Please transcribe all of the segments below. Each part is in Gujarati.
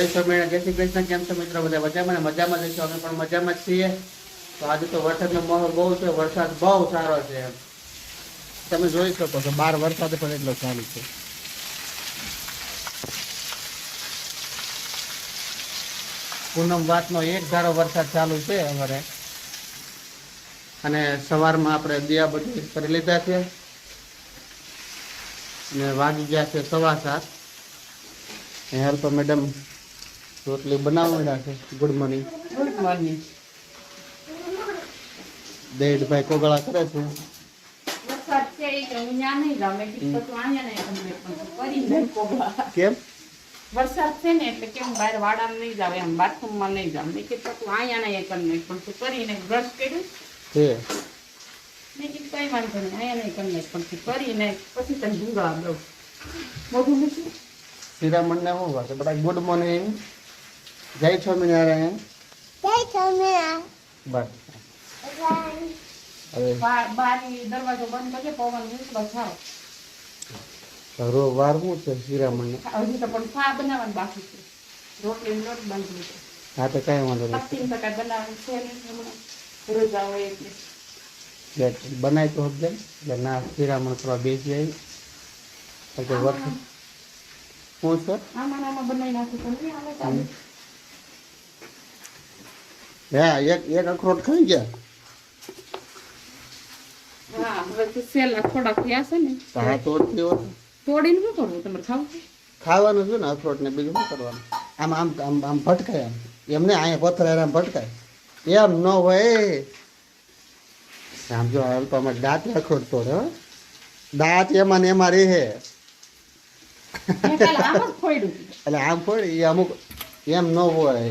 જય સ્વામિનારાયણ, જય શ્રી કૃષ્ણ. કેમ છો મિત્રો? બધા મજામાં ને? મજામાં જઈશું. અમે પણ મજામાં જ છીએ. તો આજે તો વરસાદનો માહોલ બહુ છે. વરસાદ બહુ સારો છે. તમે જોઈ શકો છો બહાર વરસાદ પણ એટલો ચાલુ છે. પૂનમ વાતનો એક ધારો વરસાદ ચાલુ છે અમારે. અને સવારમાં આપણે દિયાબત્તી કરી લીધા છે અને વાગી ગયા છે 7:15. હેલ્પ મેડમ રોટલી બનાવવા છે. Good morning. Good morning. દેડભાઈ કોગળા કરે છે. વરસાદ છે કે અહીંયા નહીં જાવ મેં કીધું તો અહીંયા નહીં કરી દે કોગળા. કેમ? વરસાદ છે ને એટલે કેમ બહાર વાડામાં નહીં જાવ એમ બાથરૂમમાં નહીં જાવ મેં કીધું તું અહીંયા નહીં કરી નાખ પણ તું કરીને બ્રશ કર્યું છે મેં કીધું કઈ વાંધો નહીં અહીંયા નહીં કરી નાખ પણ તું કરીને પછી તને ભૂંગળા દઉં મોઢું મૂકી શિરામણને શું વાત છે? બધા ગુડ મોર્નિંગ. જય સ્વામિનારાયણ. બસ હવે બારી દરવાજો બંધ કરજે પવન નીકળો થાવ વાર શું છે શિરામણને? હજી તો પણ ચા બનાવવાનું બાકી છે રોટલી લોટ બાંધી લીધો હા તો કઈ વાંધો નહીં. 80% બનાવવાનું છે નહીં હમણાં રોજા હોય એટલે બનાવી તો સમજે એટલે ના શિરામણ કરવા બેસી આવી એટલે વરસાદ શું છે? આમાં બનાવી નાખું તો નહીં આવે ચાલે. હા એક અખરોટ ખાઈ ગયા. હા હવે તો સેલા થોડા થયા છે ને હા તો તોડીને શું કરવું તમારે ખાવું છે? ખાવાનું છે ને અખરોટ ને બીજું શું કરવાનું? આમ આમ આમ આમ ભટકાય આમ એમને અહીંયા પથ્થર આમ ભટકાય એમ ન હોય. સમજો અલ્પામાં દાંત અખરોટ તોડે હો. દાંત એમાં ને એમાં રહે મેં પેલા આમ જ ફોડ્યું હતું. એટલે આમ ફોડે એ અમુક એમ ન હોય.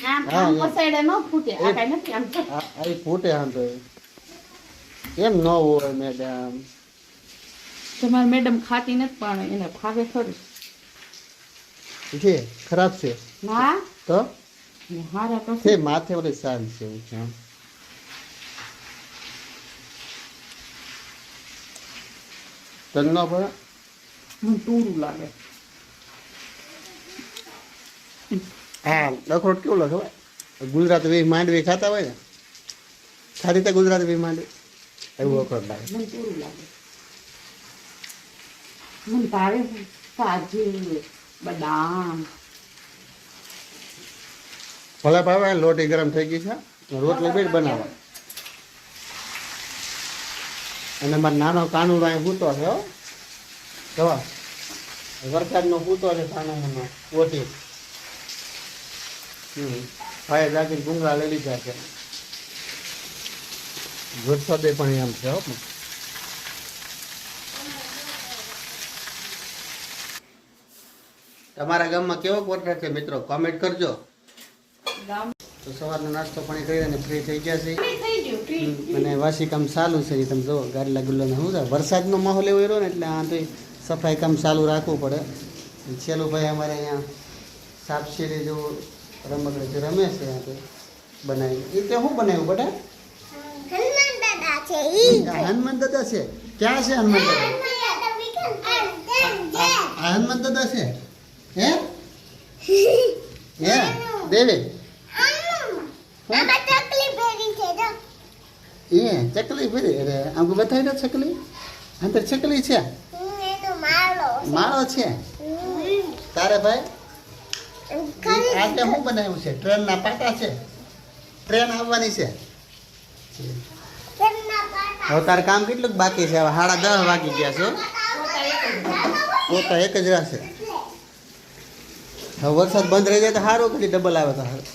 આમ પસાડે ન ફૂટે આ કાંઈ નથી આમ છે. આ ફૂટે આમ તો એમ ન હોય મેડમ. તમારી મેડમ ખાતી નથી પણ એને ફાવે ખરું છે ખરાબ છે ના તો હારા તો છે માથે ઓલી સાલ છે એવું છે આમ. તન ન પડે મને ટૂરું લાગે હા અખરોટ કેવું લાગે ખબર? ગુજરાત વી માંડવી ખાતા હોય ને ખાધી તો ગુજરાત વી માંડવી એવું અખરોટ લાગે. મને ટૂરું લાગે મને ભાવે કાજુ બદામ ભલે ભાવે લોટી ગરમ થઈ ગઈ છે રોટલી બેટ બનાવવા. અને મારો નાનો કાનુડો અહીં સૂતો છે હો જવા વરસાદનો સૂતો છે કાનુડો ઓછી. ભાઈ જાગીને ડુંગળા લઈ લીધા છે. વરસાદે પણ એમ છે હો. તમારા ગામમાં કેવો વરસાદ છે મિત્રો? કોમેન્ટ કરજો. તો સવારનો નાસ્તો પાણી કરી અને ફ્રી થઈ ગયા છે અને વાસી કામ ચાલુ છે. તમે જુઓ ગાડલા ગુલ્લાને શું થાય વરસાદનો માહોલ એવો રહ્યો ને એટલે આ તો સફાઈ કામ ચાલુ રાખવું પડે. છેલ્લુભાઈ અમારે અહીંયા સાપસીડી જેવું રમકડે જે રમે છે ત્યાં તો બનાવી. એ તે શું બનાવ્યું બેટા? હનુમાન દાદા છે. ક્યાં છે હનુમાન દાદા? આ હનુમાન દાદા છે હે હે દેવી એ ચકલી ફરી અરે આમ બતાવી દો ચકલી. અંદર ચકલી છે માળો છે તારે ભાઈ. આજે શું બનાવ્યું છે? ટ્રેનના પાટા છે. ટ્રેન આવવાની છે. હવે તારે કામ કેટલું બાકી છે? હવે 10:30 વાગી ગયા છે. પોતા એક જ રહેશે. હવે વરસાદ બંધ રહી જાય તો સારું. કેટલી ડબલ આવે તો સારું.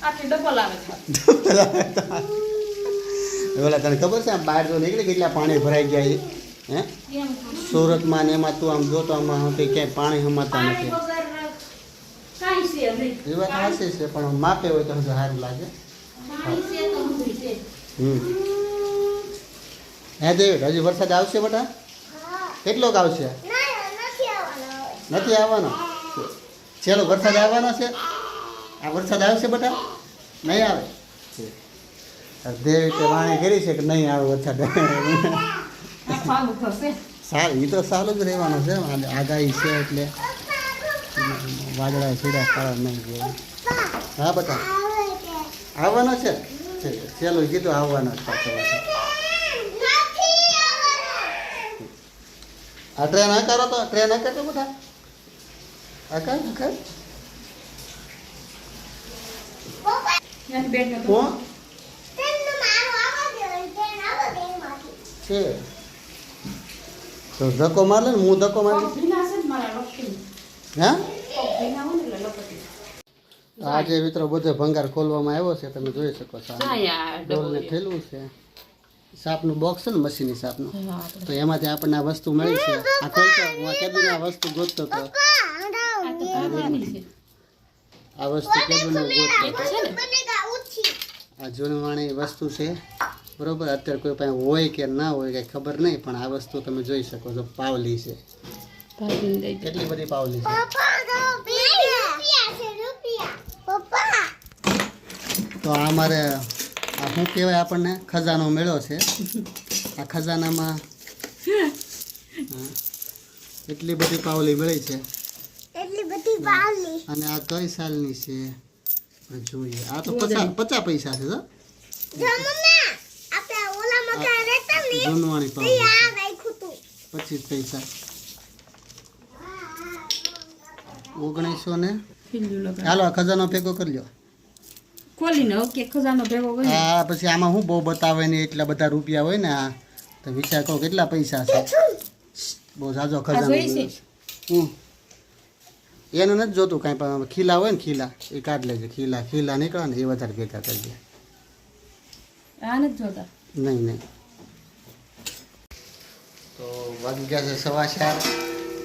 આટલી ડબલ આવે છે ઓલા તને ખબર છે બહાર જો નીકળી કેટલા પાણી ભરાઈ ગયા છે હે કેમ સુરતમાં ને એમાં તું આમ જોતો આમાં ક્યાંય પાણી હમાતા નથી. કાઈ છે નહીં એ વાત સાચી છે પણ માપે હોય તો હજુ સારું લાગે. પાણી છે તો બધું છે હે દેવ હજી વરસાદ આવશે બેટા? કેટલોક આવશે? નથી આવવાનો. ચલો વરસાદ આવવાનો છે. આ વરસાદ આવશે બેટા? નહીં આવે. દેવી તે વાણી કરી છે કે નહીં આવે વરસાદ. આ ફાલું થશે સારું એ તો સારું જ રહેવાનું છે આગાહી છે એટલે વાદળા સીધા ખાવા નહીં ગયો. હા બતા આવવાનો છે ચાલો કીધું આવવાનો જ પાછો. આ ટ્રેન હા કરો તો ટ્રેન હા કરતો બધા આ કર કોણ છે તો ધક્કો માર લે ને હું ધક્કો મારી. હા આજે મિત્રો બધો ભંગાર ખોલવામાં આવ્યો છે, તમે જોઈ શકો છો. ડોલને થેલું છે, સાપનું બોક્સ છે ને મશીની સાપનું, તો એમાંથી આપણને આ વસ્તુ મળી છે. આ ખોલતો હું આ કેદું આ વસ્તુ ગોતતો હતો, આ વસ્તુ કેદું ગોતતો હતો. આ જૂનવાણી વસ્તુ છે બરોબર. અત્યારે કોઈ પાસે હોય કે ના હોય કઈ ખબર નહીં, પણ આ વસ્તુ તમે જોઈ શકો છો. પાવલી છે, કેટલી બધી પાવલી છે. તો આ મારે આ શું કહેવાય આપણને ખજાનો મેળો છે. આ ખજાનામાં એટલી બધી પાવલી મળી છે, અને આ કઈ સાલની છે જોઈએ. આ તો 50 પૈસા છે. જૂનવાણી પાવલી 25 પૈસા 1900 ને. હાલો આ ખજાનો ભેગો કરી લો ખોલીને. ઓકે ખજાનો ભેગો કરી. હા પછી આમાં હું બહુ બતાવે ને એટલા બધા રૂપિયા હોય ને, આ તો વિચાર કરો કેટલા પૈસા છે. બહુ જાજો ખજાનો. એનું નથી જોતું કાંઈ, પણ ખીલા હોય ને ખીલા એ કાઢ લેજે. ખીલા નીકળે ને એ વધારે ભેગા કરજે. આ નથી જોતા નહીં. તો વાગી ગયા છે 4:15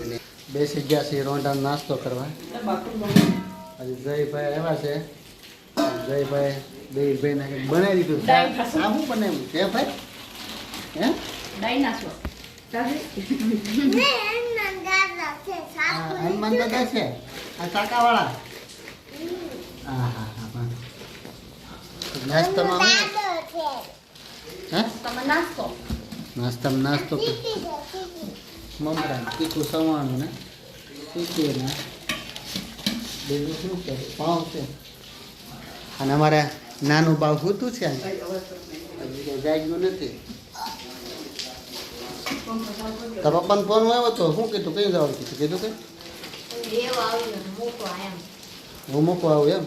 અને બેસી ગયા છે રોંઢાનો નાસ્તો કરવા. હજી જયભાઈ આવ્યા છે. જયભાઈ દેવીભાઈને કંઈક બનાવી દીધું. આ શું બનાવ્યું છે ભાઈ? હે ડાયનાસોર હનુમાન દાદા છે આ ચાકાવાળા. હા નાસ્તામાં નાસ્તો મમરા તીખું સવાણું ને તીખી ને બીજું શું છે પાઉં છે. અને અમારે નાનું બાવ સૂતું છે, જાગ્યું નથી. તો પપ્પાનો ફોન આવ્યો તો શું કીધું? કઈ જવાનું કીધું કે હું મૂકવા આવું એમ?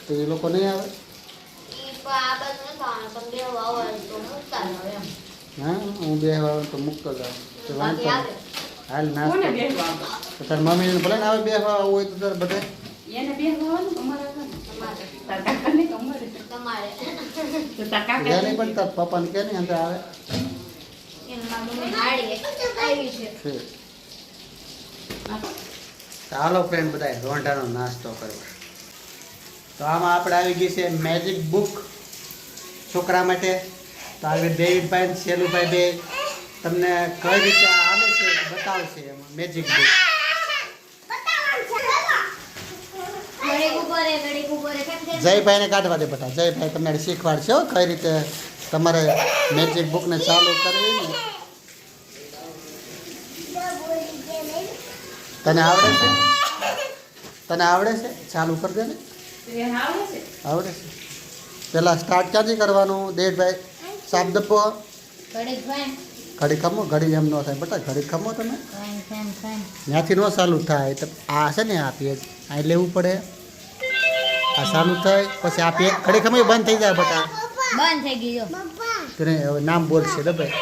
તો એ લોકો નહીં આવે? હા હું બેહવા આવું તો મૂકતો જાઉં. હાલ નાસ્તો તારી મમ્મીને ભલે ને આવે બેહવા આવું હોય તો તારે બધા પણ તાર પપ્પાને કે નહીં અંદર આવે. ચાલો ફ્રેન્ડ બધા રોંઢાનો નાસ્તો કરવા. તો આમાં આપણે આવી ગઈ છે મેજિક બુક છોકરા માટે. તો આવી દેવીભાઈ ને શેલુભાઈ બે તમને કઈ રીતે આવે છે બતાવશે એમાં મેજિક બુક. જયભાઈને કાઢવા દે બેટા. જયભાઈ તમને શીખવાડશે કઈ રીતે તમારે મેજિક બુકને ચાલુ કરવી ને. તને આવડે છે? ચાલુ કરી દે ને. આવડે છે. પેલા સ્ટાર્ટ ક્યાંથી કરવાનું દેવભાઈ? સાપ દપો ઘડી ખમો. ઘડી એમ ન થાય બેટા, ઘડી ખમો તમે. ત્યાંથી ન ચાલુ થાય તો આ છે ને આ પેજ આ લેવું પડે. આ ચાલુ થાય પછી આ પેજ ઘડી ખમો બંધ થઈ જાય બેટા. બંધ થઈ ગયો. તેને હવે નામ બોલશે દબાઈ.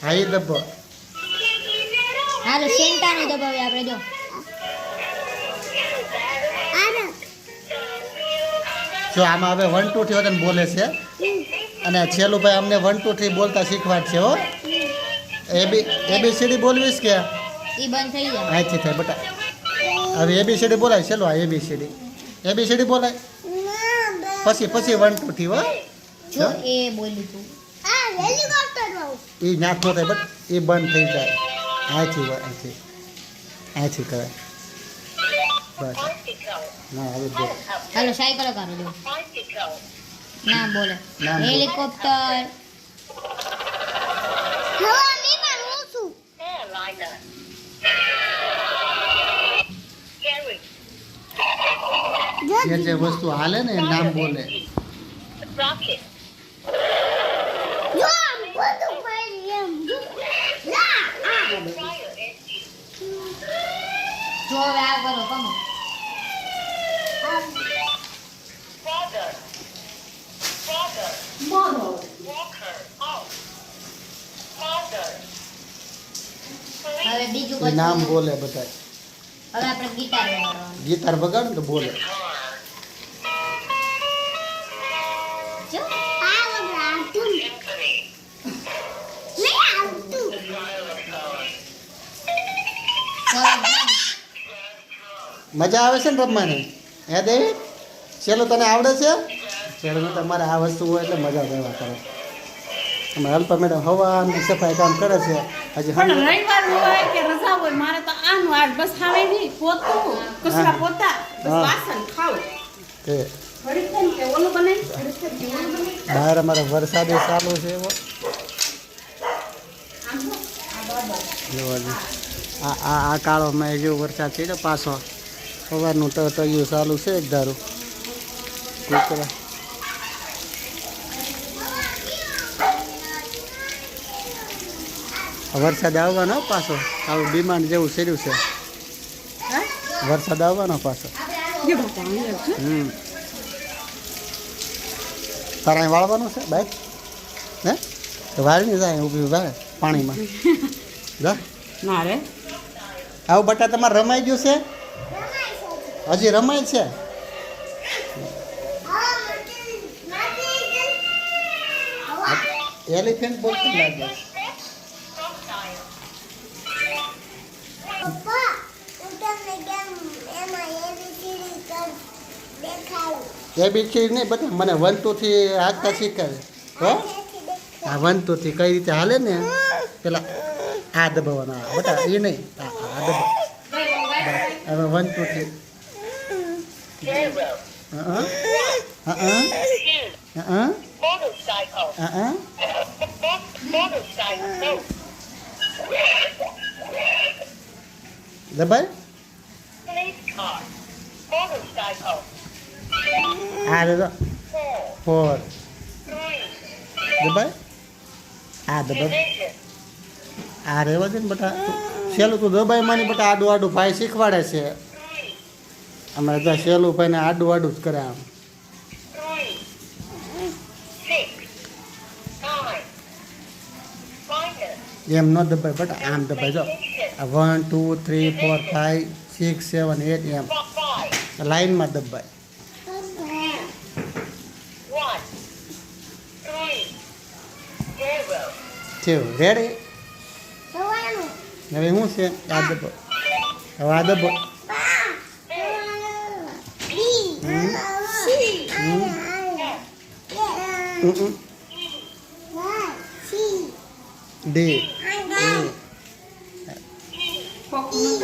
હા એ દબો. હાલો સેન્ટાનું દબાવીએ આપણે. જો જો આમાં હવે 1 2 3 વતન બોલે છે, અને છેલ્લું ભાઈ અમને 1 2 3 બોલતા શીખવાડશે. હો ABCD બોલવીશ કે ઈ બંધ થઈ જાય. અહીંથી થાય બેટા. હવે ABCD બોલાય. છેલ્લું આ ABCD બોલાય પછી 1 2 3. હો જો એ બોલી તું એ નાખો થાય બટ એ બંધ થઈ જાય. અહીંથી કરાય બસ. ના હવે બોલ. હાલો સાયકલ કરો. જો ના બોલે. નામ બોલ. હેલિકોપ્ટર. જે જે વસ્તુ હાલે ને એ નામ બોલે. જો હવે આ કરો કમો હવે બીજું એ નામ બોલે બધા. હવે આપણે ગિટાર વગાડવાનું ગીતાર વગાડ ને તો બોલે. જો આ વગાડતું લે આવતું મજા આવે છે ને રમવાની? હે દેવી, ચલો તને આવડે છે? ચલો તમારે આ વસ્તુ હોય એટલે મજા દેવા કરે. અમારે અલ્પા મેડમ હવાની સફાઈ કામ કરે છે. હજી પણ રવિવાર હોય કે રજા હોય મારે તો આનું આજ બસ આવે નહીં પોતું કસરા પોતા બસ હા. વાસણ ખાવ તે ઘડી થાય કે ઓલું બને ઘડી થાય કે ઓલું બને બહાર અમારે વરસાદ ચાલુ છે એવો. આમ જો આ બરાબર જોવા દે. આ કાળો મેં જેવો વરસાદ છે ને પાછો સવારનું તળિયું ચાલુ છે એક ધારું. દીકરા વરસાદ આવવાનો હો પાછો. આવું ડિમાન્ડ જેવું શેર્યું છે. હે વરસાદ આવવાનો પાછો. જે બાપા અહીંયા છે તારા અહીં વાળવાનું છે બાઈક? હે તો વાળી નહીં જાય ઊભી વાળે પાણીમાં. જા ના રે આવું બટા તમારે રમાઈ ગયું છે? હજી રમાય છે? એલિફન્ટ બોલતું લાગે. એબીસી નહીં બટા, મને 1 2 થી હાથતા શીખવાડે. હો આ 1 2 થી કઈ રીતે હાલે ને પેલા આ દબાવવાના બટા એ નહીં આ દબાવ. હવે 1 2 થી દબાય. આ દબા 4 દબાય. આ દબા આ રેવા દે ને બટા. સહેલું તું દબાઈ માની બટા. આડું આડું ભાઈ શીખવાડે છે અમારે ત્યાં. સહેલું ભાઈને આડું આડું જ કરે આમ. એમ ન દબાય બટા, આમ દબાય. જો આ 1 2 3 4 5 6 7 8 એમ લાઈનમાં દબાય. થયું રેડી. હવે શું છે આ દબો. હવે આ દબો. ડી કોક નું